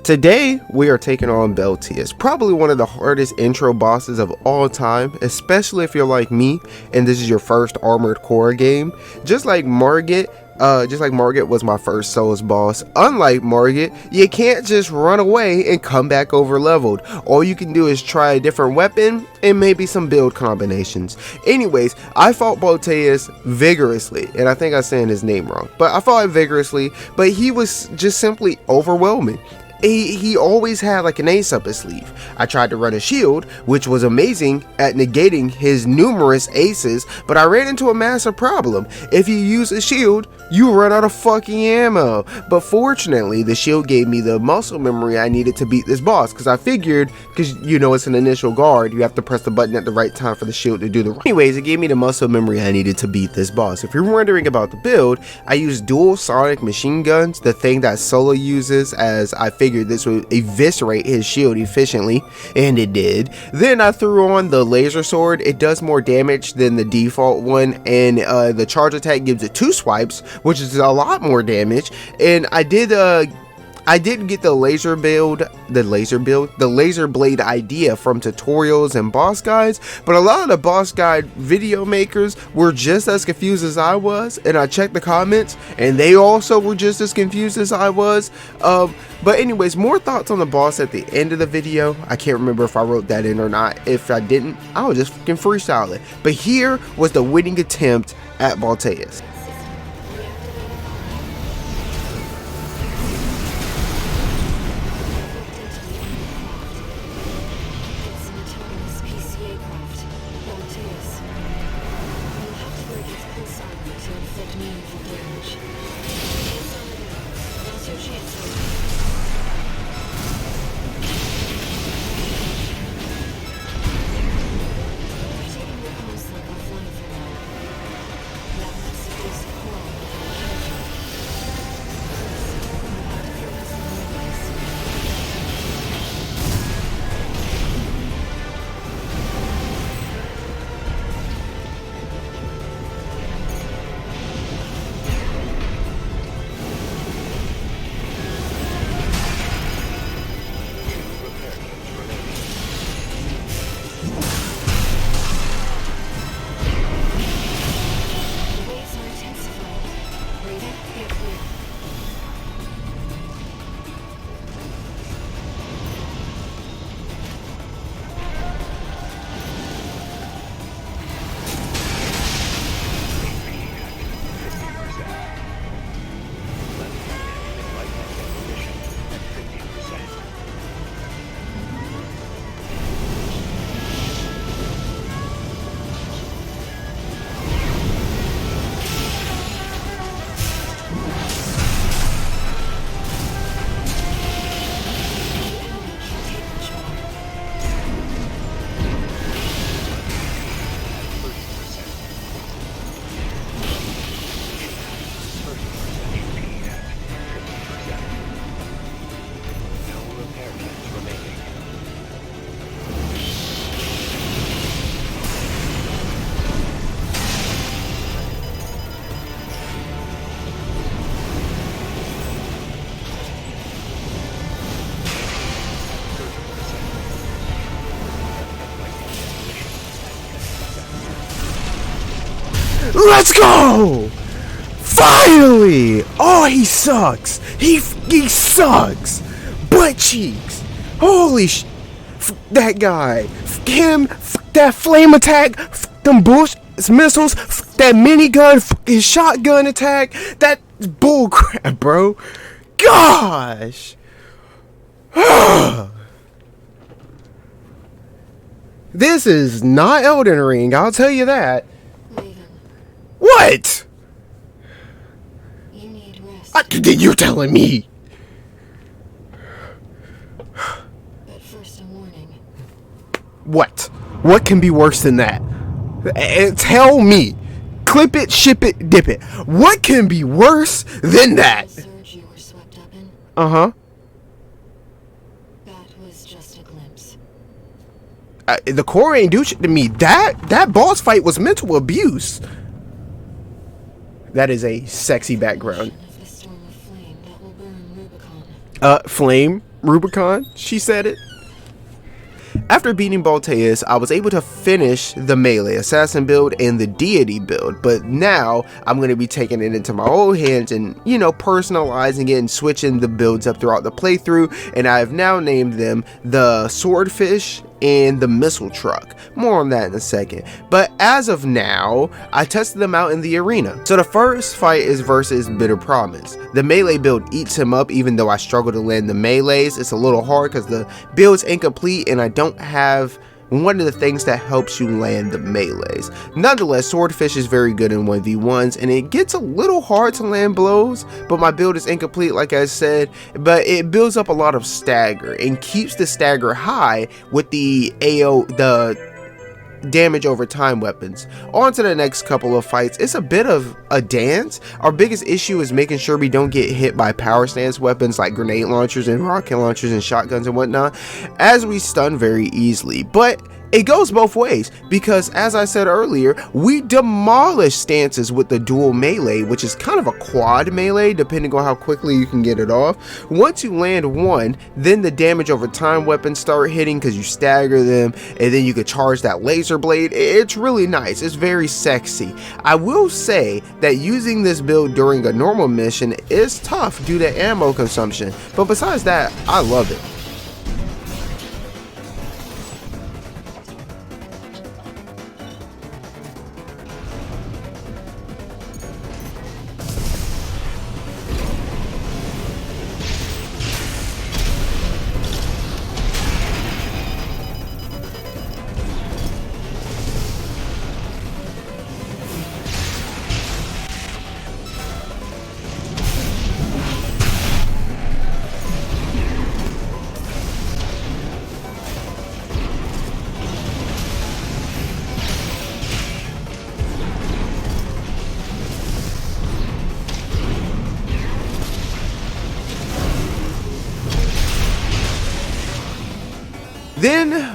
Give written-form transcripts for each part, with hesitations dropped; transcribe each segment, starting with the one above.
Today, we are taking on Balteus, probably one of the hardest intro bosses of all time, especially if you're like me and this is your first Armored Core game. Just like Margit was my first Souls boss. Unlike Margit, you can't just run away and come back over leveled. All you can do is try a different weapon and maybe some build combinations. Anyways, I fought Balteus vigorously, and I think I'm saying his name wrong, but I fought him vigorously, but he was just simply overwhelming. He always had like an ace up his sleeve. I tried to run a shield, which was amazing at negating his numerous aces, but I ran into a massive problem. If you use a shield, you run out of fucking ammo. But fortunately, the shield gave me the muscle memory I needed to beat this boss, because I figured, because you know it's an initial guard, you have to press the button at the right time for the shield to do the anyways, it gave me the muscle memory I needed to beat this boss. If you're wondering about the build, I used dual sonic machine guns, the thing that Sulla uses, as I figured this would eviscerate his shield efficiently, and it did. Then I threw on the laser sword. It does more damage than the default one, and the charge attack gives it 2 swipes, which is a lot more damage. And I did get the laser blade idea from tutorials and boss guides, but a lot of the boss guide video makers were just as confused as I was, and I checked the comments and they also were just as confused as I was. But anyways, more thoughts on the boss at the end of the video. I can't remember if I wrote that in or not. If I didn't, I was just fucking freestyle it. But here was the winning attempt at Balteus. Let's go! Finally! Oh, he sucks. He sucks. Butt cheeks. Holy sh... that guy. Him. That flame attack. Them bullshit missiles. That minigun. His shotgun attack. That's bullcrap, bro. Gosh. This is not Elden Ring, I'll tell you that. What? You need rest. You're telling me. But first, a warning. What? What can be worse than that? Tell me. Clip it, ship it, dip it. What can be worse than that? The surge you were swept up in? Uh-huh. That was just a glimpse. The core ain't do shit to me. That boss fight was mental abuse. That is a sexy background. Of the storm of flame that will burn Rubicon. Flame? Rubicon, she said it. After beating Balteus, I was able to finish the melee assassin build and the deity build, but now I'm going to be taking it into my own hands and, you know, personalizing it and switching the builds up throughout the playthrough, and I have now named them the Swordfish and the Missile Truck. More on that in a second, but as of now, I tested them out in the arena. So the first fight is versus Bitter Promise. The melee build eats him up even though I struggle to land the melees. It's a little hard because the build's incomplete and I don't have one of the things that helps you land the melees. Nonetheless, Swordfish is very good in 1v1s and it gets a little hard to land blows, but my build is incomplete like I said, but it builds up a lot of stagger and keeps the stagger high with the damage over time weapons. On to the next couple of fights. It's a bit of a dance. Our biggest issue is making sure we don't get hit by power stance weapons like grenade launchers and rocket launchers and shotguns and whatnot, as we stun very easily. But it goes both ways because, as I said earlier, we demolish stances with the dual melee, which is kind of a quad melee depending on how quickly you can get it off. Once you land one, then the damage over time weapons start hitting because you stagger them, and then you can charge that laser blade. It's really nice. It's very sexy. I will say that using this build during a normal mission is tough due to ammo consumption, but besides that, I love it.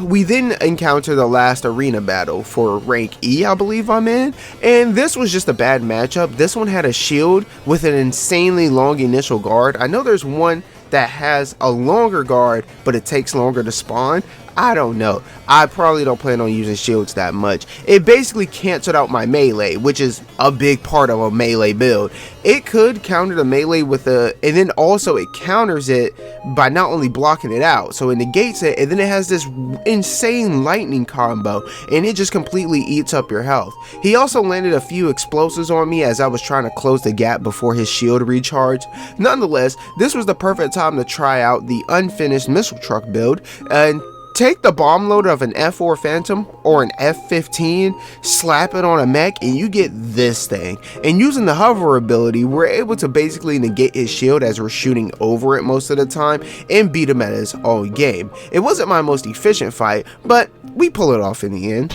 We then encounter the last arena battle for rank E, I believe I'm in, and this was just a bad matchup. This one had a shield with an insanely long initial guard. I know there's one that has a longer guard, but it takes longer to spawn. I don't know. I probably don't plan on using shields that much. It basically canceled out my melee, which is a big part of a melee build. It could counter the melee with and then also it counters it by not only blocking it out, so it negates it, and then it has this insane lightning combo, and it just completely eats up your health. He also landed a few explosives on me as I was trying to close the gap before his shield recharged. Nonetheless, this was the perfect time to try out the unfinished missile truck build, and take the bomb loader of an F4 Phantom or an F15, slap it on a mech, and you get this thing. And using the hover ability, we're able to basically negate his shield as we're shooting over it most of the time and beat him at his own game. It wasn't my most efficient fight, but we pull it off in the end.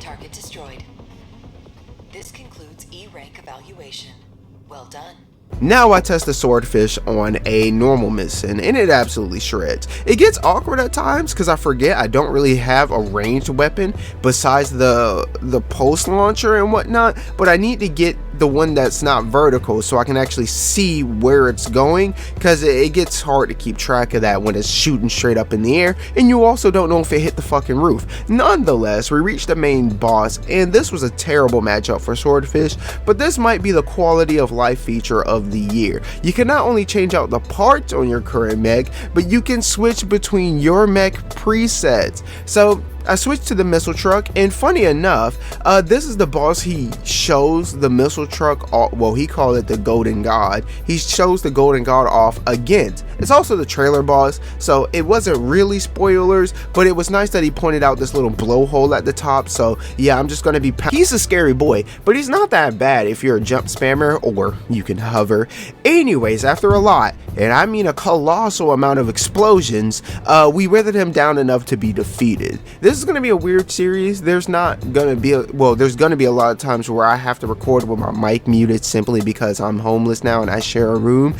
Target destroyed. This concludes E-rank evaluation. Well done. Now I test the Swordfish on a normal mission, and it absolutely shreds. It gets awkward at times because I forget I don't really have a ranged weapon besides the pulse launcher and whatnot, but I need to get the one that's not vertical so I can actually see where it's going, because it gets hard to keep track of that when it's shooting straight up in the air and you also don't know if it hit the fucking roof. Nonetheless, we reached the main boss, and this was a terrible matchup for Swordfish, but this might be the quality of life feature of the year. You can not only change out the parts on your current mech, but you can switch between your mech presets. So I switched to the missile truck, and funny enough, this is the boss he shows the missile truck off, well, he called it the Golden God. He shows the Golden God off against. It's also the trailer boss, so it wasn't really spoilers, but it was nice that he pointed out this little blowhole at the top. So yeah, I'm just gonna be he's a scary boy, but he's not that bad if you're a jump spammer or you can hover. Anyways, after a lot, and I mean a colossal amount of explosions, we withered him down enough to be defeated. This this is gonna be a weird series. There's not gonna be there's gonna be a lot of times where I have to record with my mic muted simply because I'm homeless now and I share a room.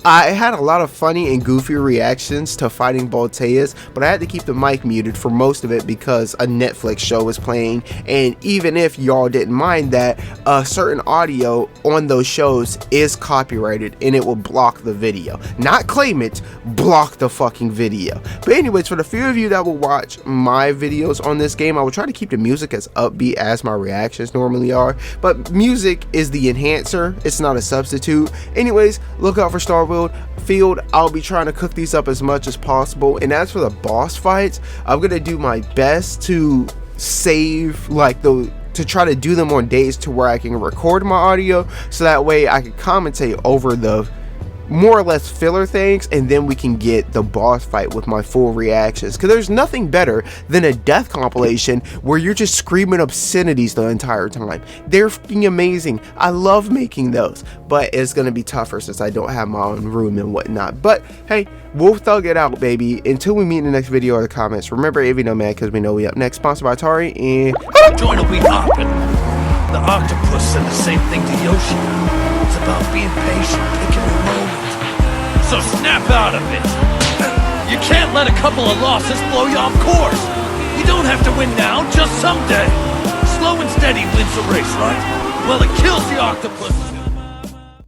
I had a lot of funny and goofy reactions to fighting Balteus, but I had to keep the mic muted for most of it because a Netflix show was playing, and even if y'all didn't mind that, certain audio on those shows is copyrighted and it will block the video. Not claim it, block the fucking video. But anyways, for the few of you that will watch my videos on this game, I will try to keep the music as upbeat as my reactions normally are, but music is the enhancer, it's not a substitute. Anyways, look out for Starfield. I'll be trying to cook these up as much as possible, and as for the boss fights, I'm gonna do my best to save to try to do them on days to where I can record my audio, so that way I can commentate over the more or less filler things, and then we can get the boss fight with my full reactions, because there's nothing better than a death compilation where you're just screaming obscenities the entire time. They're fucking amazing. I love making those, but it's gonna be tougher since I don't have my own room and whatnot. But hey, we'll thug it out, baby. Until we meet in the next video or the comments, remember AV Nomad, because we know we up next. Sponsored by Atari, and join will be hopping. The octopus said the same thing to Yoshi. It's about being patient, taking a moment. So snap out of it. You can't let a couple of losses blow you off course. You don't have to win now, just someday. Slow and steady wins the race, right? Well, it kills the octopus.